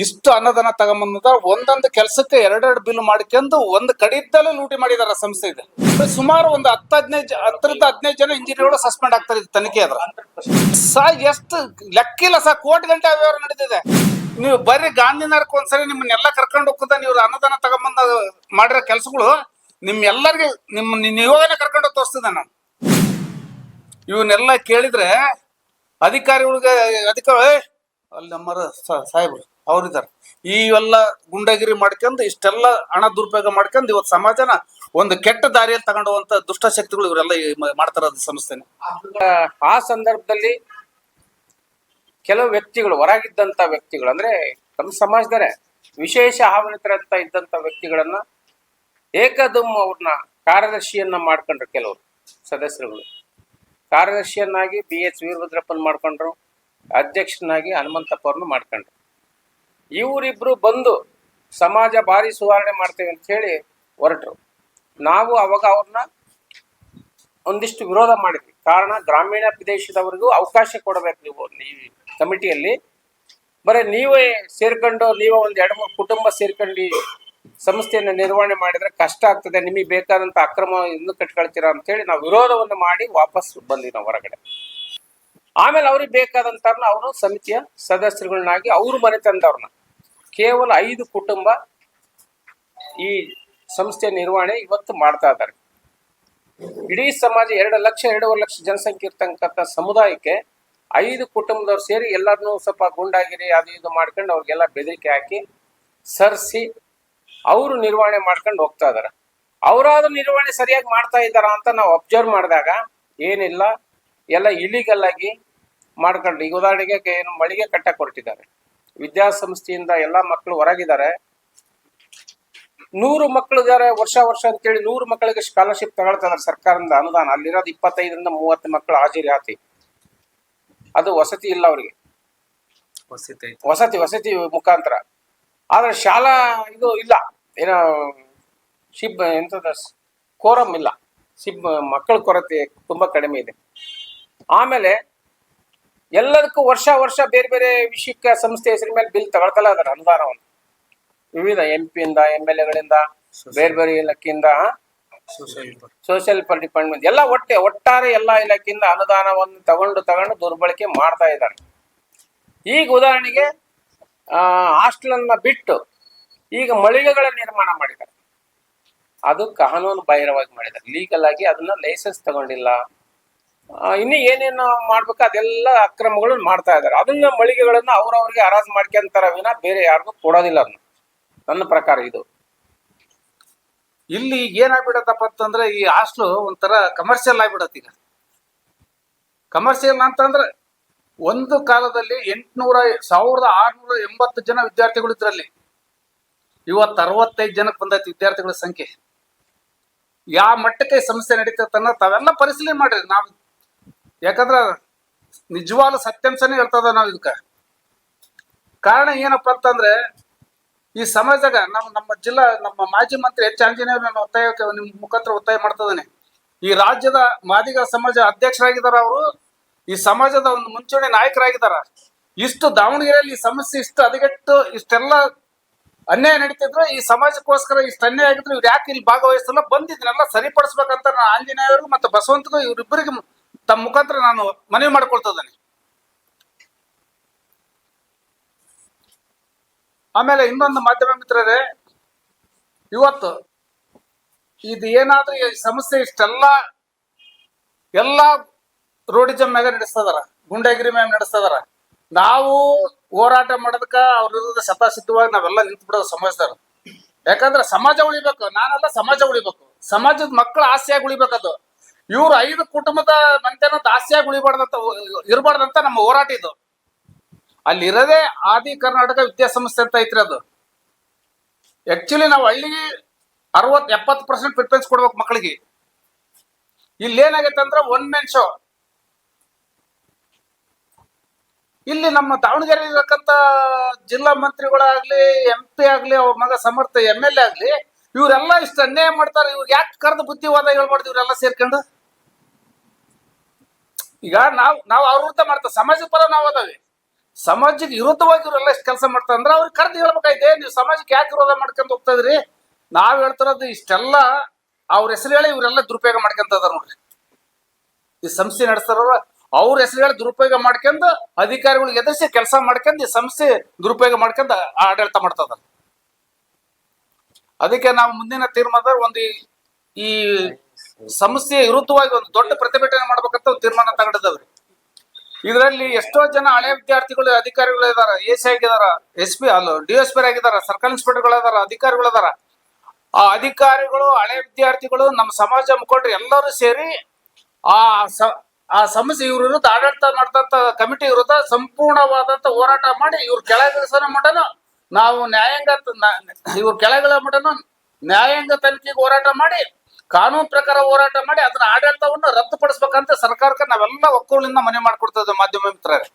ಇಷ್ಟು ಅನ್ನದಾನ ತಗೊಂಬಂದ ಒಂದೊಂದು ಕೆಲಸಕ್ಕೆ ಎರಡೆರಡು ಬಿಲ್ ಮಾಡ್ಕೊಂಡು ಒಂದು ಕಡಿತಲ್ಲೇ ಲೂಟಿ ಮಾಡಿದಾರ ಸಂಸ್ಥೆ ಇದೆ. ಸುಮಾರು ಒಂದು 10-15 ಜನ ಇಂಜಿನಿಯರ್ಗಳು ಸಸ್ಪೆಂಡ್ ಆಗ್ತಾರೆ ಇದು ತನಿಖೆ ಆದ್ರೆ. ಎಷ್ಟು ಲೆಕ್ಕಿಲ್ಲ ಕೋಟಿ ಗಂಟೆ ಅವ್ಯವಹಾರ ನಡೆದಿದೆ. ನೀವು ಬರ್ರಿ ಗಾಂಧಿನಗರಕ್ಕೆ ಒಂದ್ಸರಿ ನಿಮ್ಮನ್ನೆಲ್ಲ ಕರ್ಕೊಂಡು ಹೋಗ್ತದ. ನೀವು ಅನ್ನದಾನ ತಗೊಂಬಂದ ಮಾಡಿರೋ ಕೆಲಸಗಳು ನಿಮ್ಮೆಲ್ಲರಿಗೆ ನೀವಾಗನೇ ಕರ್ಕೊಂಡು ಹೋಗಿ ತೋರಿಸ್ತದ. ನಾನು ಇವನ್ನೆಲ್ಲ ಕೇಳಿದ್ರೆ ಅಧಿಕಾರಿಗಳಿಗೆ ಅಲ್ಲಿ ನಮ್ಮರ ಸಾಹೇಬ್ರು ಅವ್ರಿದ್ದಾರೆ. ಇವೆಲ್ಲ ಗುಂಡಗಿರಿ ಮಾಡ್ಕೊಂಡು ಇಷ್ಟೆಲ್ಲ ಹಣ ದುರುಪಯೋಗ ಮಾಡ್ಕೊಂಡು ಇವತ್ತು ಸಮಾಜನ ಒಂದು ಕೆಟ್ಟ ದಾರಿಯಲ್ಲಿ ತಗೊಂಡು ಹೋಗುವಂತ ದುಷ್ಟಶಕ್ತಿಗಳು ಇವರೆಲ್ಲ ಮಾಡ್ತಾರದ ಸಂಸ್ಥೆನೆ. ಆ ಸಂದರ್ಭದಲ್ಲಿ ಕೆಲವು ವ್ಯಕ್ತಿಗಳು, ಹೊರಗಿದ್ದಂತ ವ್ಯಕ್ತಿಗಳು, ಅಂದ್ರೆ ನಮ್ಮ ಸಮಾಜದರೆ ವಿಶೇಷ ಆಹ್ವಾನಿತರಂತ ಇದ್ದಂತ ವ್ಯಕ್ತಿಗಳನ್ನ ಏಕದಮ್ ಅವ್ರನ್ನ ಕಾರ್ಯದರ್ಶಿಯನ್ನ ಮಾಡ್ಕೊಂಡ್ರು. ಕೆಲವರು ಸದಸ್ಯರುಗಳು ಕಾರ್ಯದರ್ಶಿಯನ್ನಾಗಿ BH ವೀರಭದ್ರಪ್ಪನ್ ಮಾಡ್ಕೊಂಡ್ರು, ಅಧ್ಯಕ್ಷನಾಗಿ ಹನುಮಂತಪ್ಪ ಅವ್ರನ್ನ ಮಾಡ್ಕೊಂಡ್ರು. ಇವರಿಬ್ರು ಬಂದು ಸಮಾಜ ಭಾರಿ ಸುಧಾರಣೆ ಮಾಡ್ತೇವೆ ಅಂತ ಹೇಳಿ ಹೊರಟರು. ನಾವು ಅವಾಗ ಅವ್ರನ್ನ ಒಂದಿಷ್ಟು ವಿರೋಧ ಮಾಡಿದ್ವಿ. ಕಾರಣ, ಗ್ರಾಮೀಣ ಪ್ರದೇಶದವರಿಗೂ ಅವಕಾಶ ಕೊಡಬೇಕು. ನೀವು ಈ ಕಮಿಟಿಯಲ್ಲಿ ಬರೀ ನೀವೇ ಸೇರ್ಕೊಂಡು ನೀವೇ ಒಂದು 2-3 ಕುಟುಂಬ ಸೇರ್ಕೊಂಡು ಸಂಸ್ಥೆಯನ್ನು ನಿರ್ವಹಣೆ ಮಾಡಿದ್ರೆ ಕಷ್ಟ ಆಗ್ತದೆ, ನಿಮಗೆ ಬೇಕಾದಂತ ಅಕ್ರಮ ಇನ್ನು ಕಟ್ಕೊಳ್ತೀರಾ ಅಂತ ಹೇಳಿ ನಾವು ವಿರೋಧವನ್ನು ಮಾಡಿ ವಾಪಸ್ ಬಂದ್ವಿ ನಾವು ಹೊರಗಡೆ. ಆಮೇಲೆ ಅವ್ರಿಗೆ ಬೇಕಾದಂತವ್ರನ್ನ ಅವರು ಸಮಿತಿಯ ಸದಸ್ಯರುಗಳನ್ನಾಗಿ ಅವ್ರ ಮನೆ ತಂದವ್ರನ್ನ ಕೇವಲ 5 ಕುಟುಂಬ ಈ ಸಂಸ್ಥೆಯ ನಿರ್ವಹಣೆ ಇವತ್ತು ಮಾಡ್ತಾ ಇದ್ದಾರೆ. ಇಡೀ ಸಮಾಜ 2-2.5 ಲಕ್ಷ ಜನಸಂಖ್ಯೆ ಇರ್ತಕ್ಕಂಥ ಸಮುದಾಯಕ್ಕೆ 5 ಕುಟುಂಬದವ್ರು ಸೇರಿ ಎಲ್ಲರನ್ನೂ ಸ್ವಲ್ಪ ಗುಂಡಾಗಿರಿ ಅದು ಇದು ಮಾಡ್ಕೊಂಡು ಅವ್ರಿಗೆಲ್ಲ ಬೆದರಿಕೆ ಹಾಕಿ ಸರಿಸಿ ಅವರು ನಿರ್ವಹಣೆ ಮಾಡ್ಕೊಂಡು ಹೋಗ್ತಾ ಇದಾರೆ. ಅವರಾದ್ರೂ ನಿರ್ವಹಣೆ ಸರಿಯಾಗಿ ಮಾಡ್ತಾ ಇದ್ದಾರಾ ಅಂತ ನಾವು ಅಬ್ಸರ್ವ್ ಮಾಡಿದಾಗ ಏನಿಲ್ಲ, ಎಲ್ಲ ಇಲಿಗಲ್ ಆಗಿ ಮಾಡ್ಕೊಂಡು. ಈಗ ಉದಾಹರಣೆಗೆ ಏನು ಮಳಿಗೆ ಕಟ್ಟಕ್ಕೆ ಹೊರಟಿದ್ದಾರೆ, ವಿದ್ಯಾಸಂಸ್ಥೆಯಿಂದ ಎಲ್ಲ ಮಕ್ಕಳು ಹೊರಗಿದ್ದಾರೆ. 100 ಮಕ್ಕಳು ಇದಾರೆ ವರ್ಷ ಅಂತೇಳಿ 100 ಮಕ್ಕಳಿಗೆ ಸ್ಕಾಲರ್ಶಿಪ್ ತಗೊಳ್ತಾ ಇದಾರೆ ಸರ್ಕಾರದಿಂದ ಅನುದಾನ. ಅಲ್ಲಿರೋದು 25-30 ಮಕ್ಕಳು ಹಾಜರಾತಿ. ಅದು ವಸತಿ ಇಲ್ಲ ಅವ್ರಿಗೆ, ವಸತಿ ಮುಖಾಂತರ. ಆದ್ರೆ ಶಾಲಾ ಇದು ಇಲ್ಲ, ಏನೋ ಎಂತದ ಕೋರಂ ಇಲ್ಲ, ಮಕ್ಕಳ ಕೊರತೆ ತುಂಬಾ ಕಡಿಮೆ ಇದೆ. ಆಮೇಲೆ ಎಲ್ಲದಕ್ಕೂ ವರ್ಷ ಬೇರೆ ಬೇರೆ ವಿಷಯಕ್ಕೆ ಸಂಸ್ಥೆ ಹೆಸರಿನ ಮೇಲೆ ಬಿಲ್ ತಗೊಳ್ತಲ್ಲ ಅದರ ಅನುದಾನವನ್ನು ವಿವಿಧ MP ಇಂದ MLA ಬೇರೆ ಬೇರೆ ಇಲಾಖೆಯಿಂದ ಸೋಷಿಯಲ್ ಡಿಪಾರ್ಟ್ಮೆಂಟ್ ಎಲ್ಲ ಒಟ್ಟಾರೆ ಎಲ್ಲ ಇಲಾಖೆಯಿಂದ ಅನುದಾನವನ್ನು ತಗೊಂಡು ದುರ್ಬಳಕೆ ಮಾಡ್ತಾ ಇದ್ದಾರೆ. ಈಗ ಉದಾಹರಣೆಗೆ ಹಾಸ್ಟೆಲ್ ಬಿಟ್ಟು ಈಗ ಮಳಿಗೆಗಳ ನಿರ್ಮಾಣ ಮಾಡಿದ್ದಾರೆ. ಅದು ಕಾನೂನು ಬಾಹಿರವಾಗಿ ಮಾಡಿದ್ದಾರೆ, ಲೀಗಲ್ ಆಗಿ ಅದನ್ನ ಲೈಸೆನ್ಸ್ ತಗೊಂಡಿಲ್ಲ. ಇನ್ನು ಏನೇನು ಮಾಡ್ಬೇಕು ಅದೆಲ್ಲ ಅಕ್ರಮಗಳು ಮಾಡ್ತಾ ಇದ್ದಾರೆ. ಅದನ್ನ ಮಳಿಗೆಗಳನ್ನ ಅವ್ರವ್ರಿಗೆ ಹರಾಜು ಮಾಡ್ಕೊಂತಾರ ವಿನ ಬೇರೆ ಯಾರಿಗೂ ಕೊಡೋದಿಲ್ಲ. ಅದನ್ನ ನನ್ನ ಪ್ರಕಾರ ಇದು ಇಲ್ಲಿ ಈಗ ಏನಾಗ್ಬಿಡತ್ತಪ್ಪ ಅಂತಂದ್ರೆ ಈ ಹಾಸ್ಟ್ಲು ಒಂಥರ ಕಮರ್ಷಿಯಲ್ ಆಗ್ಬಿಡತ್ತೆ. ಈಗ ಕಮರ್ಷಿಯಲ್ ಅಂತಂದ್ರೆ ಒಂದು ಕಾಲದಲ್ಲಿ 1680 ಜನ ವಿದ್ಯಾರ್ಥಿಗಳು ಇದ್ರಲ್ಲಿ, ಇವತ್ತು 65 ಜನಕ್ಕೆ ಬಂದೈತಿ ವಿದ್ಯಾರ್ಥಿಗಳ ಸಂಖ್ಯೆ. ಯಾವ ಮಟ್ಟಕ್ಕೆ ಸಮಸ್ಯೆ ನಡೀತೈತನ್ನ ತಾವೆಲ್ಲ ಪರಿಶೀಲನೆ ಮಾಡ್ರಿ. ನಾವು ಯಾಕಂದ್ರ ನಿಜವಾಗ್ಲೂ ಸತ್ಯಾಂಶನೇ ಹೇಳ್ತದ ನಾವ್ ಇದಕ್ಕ. ಕಾರಣ ಏನಪ್ಪಾ ಅಂತಂದ್ರೆ ಈ ಸಮಾಜದಾಗ ನಮ್ಮ ಮಾಜಿ ಮಂತ್ರಿ H. ಆಂಜನೇಯವ್ರು ಒತ್ತಾಯಕ್ಕೆ ನಿಮ್ ಮುಖಾಂತರ ಒತ್ತಾಯ ಮಾಡ್ತದಾನೆ. ಈ ರಾಜ್ಯದ ಮಾದಿಗ ಸಮಾಜ ಅಧ್ಯಕ್ಷರಾಗಿದ್ದಾರೆ. ಅವರು ಈ ಸಮಾಜದ ಒಂದು ಮುಂಚೂಣಿ ನಾಯಕರಾಗಿದ್ದಾರ. ಇಷ್ಟು ದಾವಣಗೆರೆಯಲ್ಲಿ ಈ ಸಮಸ್ಯೆ ಇಷ್ಟು ಹದಗೆಟ್ಟು ಇಷ್ಟೆಲ್ಲ ಅನ್ಯಾಯ ನಡೀತಿದ್ರು, ಈ ಸಮಾಜಕ್ಕೋಸ್ಕರ ಇಷ್ಟು ಅನ್ಯಾಯ ಆಗಿದ್ರು, ಇವ್ರು ಯಾಕೆ ಇಲ್ಲಿ ಭಾಗವಹಿಸಲ್ಲ, ಬಂದಿದ್ನೆಲ್ಲ ಸರಿಪಡಿಸ್ಬೇಕಂತ ನಾನು ಆಂಜನೇಯವ್ರಿಗೂ ಮತ್ತು ಬಸವಂತಗೂ ಇವರಿಬ್ಬರಿಗೆ ತಮ್ಮ ಮುಖಾಂತರ ನಾನು ಮನವಿ ಮಾಡ್ಕೊಳ್ತದಾನೆ. ಆಮೇಲೆ ಇನ್ನೊಂದು ಮಾಧ್ಯಮ ಮಿತ್ರರೇ, ಇವತ್ತು ಇದು ಏನಾದ್ರೂ ಈ ಸಮಸ್ಯೆ ಎಲ್ಲ ರೋಡಿಜಮ್ ಮ್ಯಾಗ ನಡೆಸ್ತದಾರ, ಗುಂಡಾಗಿರಿ ಮ್ಯಾಗ ನಡೆಸ್ತದಾರ. ನಾವು ಹೋರಾಟ ಮಾಡೋದಕ್ಕ ಅವ್ರ ವಿರುದ್ಧ ಶತಸಿದ್ಧವಾಗಿ ನಾವೆಲ್ಲ ನಿಂತು ಬಿಡೋದು ಸಮಾಜದವ್ರು. ಯಾಕಂದ್ರೆ ಸಮಾಜ ಉಳಿಬೇಕು, ನಾನೆಲ್ಲ ಸಮಾಜ ಉಳಿಬೇಕು, ಸಮಾಜದ ಮಕ್ಕಳ ಆಸೆಯಾಗಿ ಉಳಿಬೇಕದು. ಇವ್ರು 5 ಕುಟುಂಬದ ಮಂದಿನ ಆಸೆಯಾಗಿ ಇರಬಾರ್ದಂತ ನಮ್ಮ ಹೋರಾಟ ಇದು. ಅಲ್ಲಿರೋದೇ ಆದಿ ಕರ್ನಾಟಕ ವಿದ್ಯಾಸಂಸ್ಥೆ ಅಂತ ಐತ್ರಿ. ಅದು ಆಕ್ಚುಲಿ ನಾವು ಹಳ್ಳಿಗೆ 60-70% ಪ್ರಿಫರೆನ್ಸ್ ಕೊಡ್ಬೇಕು ಮಕ್ಕಳಿಗೆ. ಇಲ್ಲಿ ಏನಾಗೈತೆ ಅಂದ್ರೆ ಒನ್ ಮ್ಯಾನ್ ಶೋ. ಇಲ್ಲಿ ನಮ್ಮ ದಾವಣಗೆರೆ ಇರತಕ್ಕಂತ ಜಿಲ್ಲಾ ಮಂತ್ರಿಗಳಾಗ್ಲಿ, MP ಆಗ್ಲಿ, ಅವ್ರ ಮಗ ಸಮರ್ಥ MLA ಆಗ್ಲಿ, ಇವರೆಲ್ಲ ಇಷ್ಟು ಅನ್ಯಾಯ ಮಾಡ್ತಾರೆ. ಇವ್ರು ಯಾಕೆ ಕರೆದು ಬುದ್ಧಿವಾದ ಹೇಳ್ಬಾರ್ದು ಇವರೆಲ್ಲ ಸೇರ್ಕೊಂಡು? ಈಗ ನಾವು ಅವ್ರ ವಿರುದ್ಧ ಮಾಡ್ತೇವೆ, ಸಮಾಜದ ಪರ ನಾವು ಅದಾವೆ. ಸಮಾಜಕ್ಕೆ ವಿರುದ್ಧವಾಗಿ ಇವರೆಲ್ಲ ಎಷ್ಟು ಕೆಲಸ ಮಾಡ್ತಾರೆ ಅಂದ್ರೆ ಅವ್ರಿಗೆ ಕರೆದು ಹೇಳ್ಬೇಕಾಯ್ತೆ, ನೀವು ಸಮಾಜಕ್ಕೆ ಯಾಕೆ ವಿರೋಧ ಮಾಡ್ಕೊಂತ ಹೋಗ್ತಾ ಇದ್ರಿ? ನಾವ್ ಹೇಳ್ತಿರೋದು ಇಷ್ಟೆಲ್ಲ ಅವ್ರ ಹೆಸರು ಹೇಳಿ ಇವರೆಲ್ಲ ದುರುಪಯೋಗ ಮಾಡ್ಕೊಂತ ಇದಾರ ನೋಡ್ರಿ. ಈ ಸಂಸ್ಥೆ ನಡೆಸ್ತಾರ ಅವ್ರ ಹೆಸರು ಹೇಳಿ ದುರುಪಯೋಗ ಮಾಡ್ಕೊಂಡು ಅಧಿಕಾರಿಗಳಿಗೆ ಎದುರಿಸಿ ಕೆಲಸ ಮಾಡ್ಕೊಂಡು ಈ ಸಂಸ್ಥೆ ದುರುಪಯೋಗ ಮಾಡ್ಕೊಂಡು ಆಡಳಿತ ಮಾಡ್ತದ. ಅದಕ್ಕೆ ನಾವು ಮುಂದಿನ ತೀರ್ಮಾನದಲ್ಲಿ ಒಂದು ಈ ಸಂಸ್ಥೆಯ ವಿರುದ್ಧವಾಗಿ ಒಂದು ದೊಡ್ಡ ಪ್ರತಿಭಟನೆ ಮಾಡ್ಬೇಕಂತ ಒಂದು ತೀರ್ಮಾನ ತಗೊಂಡಿದ್ದಾವ್ರಿ. ಇದರಲ್ಲಿ ಎಷ್ಟೋ ಜನ ಹಳೆ ವಿದ್ಯಾರ್ಥಿಗಳು ಅಧಿಕಾರಿಗಳು ಇದಾರ, ಎಸಿ ಆಗಿದಾರ, SP ಅಲ್ಲ DSP ಆಗಿದಾರ, ಸರ್ಕಲ್ ಇನ್ಸ್ಪೆಕ್ಟರ್ಗಳು ಇದಾರ, ಅಧಿಕಾರಿಗಳು ಇದಾರ. ಆ ಅಧಿಕಾರಿಗಳು, ಹಳೆ ವಿದ್ಯಾರ್ಥಿಗಳು, ನಮ್ಮ ಸಮಾಜ ಮುಖಂಡರು ಎಲ್ಲರೂ ಸೇರಿ ಆ ಸಮಸ್ಯೆ ಇವ್ರ ವಿರುದ್ಧ ಆಡಳಿತ ಮಾಡ್ತಂತ ಕಮಿಟಿ ವಿರುದ್ಧ ಸಂಪೂರ್ಣವಾದಂತ ಹೋರಾಟ ಮಾಡಿ ಇವ್ರ ಕೆಳಗಿಳಿಸೋ ಮಟನು ನಾವು ಇವ್ರ ಕೆಳಗಿಳ ಮಟನು ನ್ಯಾಯಾಂಗ ತನಿಖೆಗೆ ಹೋರಾಟ ಮಾಡಿ, ಕಾನೂನು ಪ್ರಕಾರ ಹೋರಾಟ ಮಾಡಿ ಅದನ್ನ ಆಡಳಿತವನ್ನು ರದ್ದುಪಡಿಸ್ಬೇಕಂತ ಸರ್ಕಾರಕ್ಕೆ ನಾವೆಲ್ಲ ಒಕ್ಕೂಲಿಂದ ಮನವಿ ಮಾಡ್ಕೊಡ್ತಾ ಇದ್ದೇವೆ ಮಾಧ್ಯಮ ಮಿತ್ರರೇ.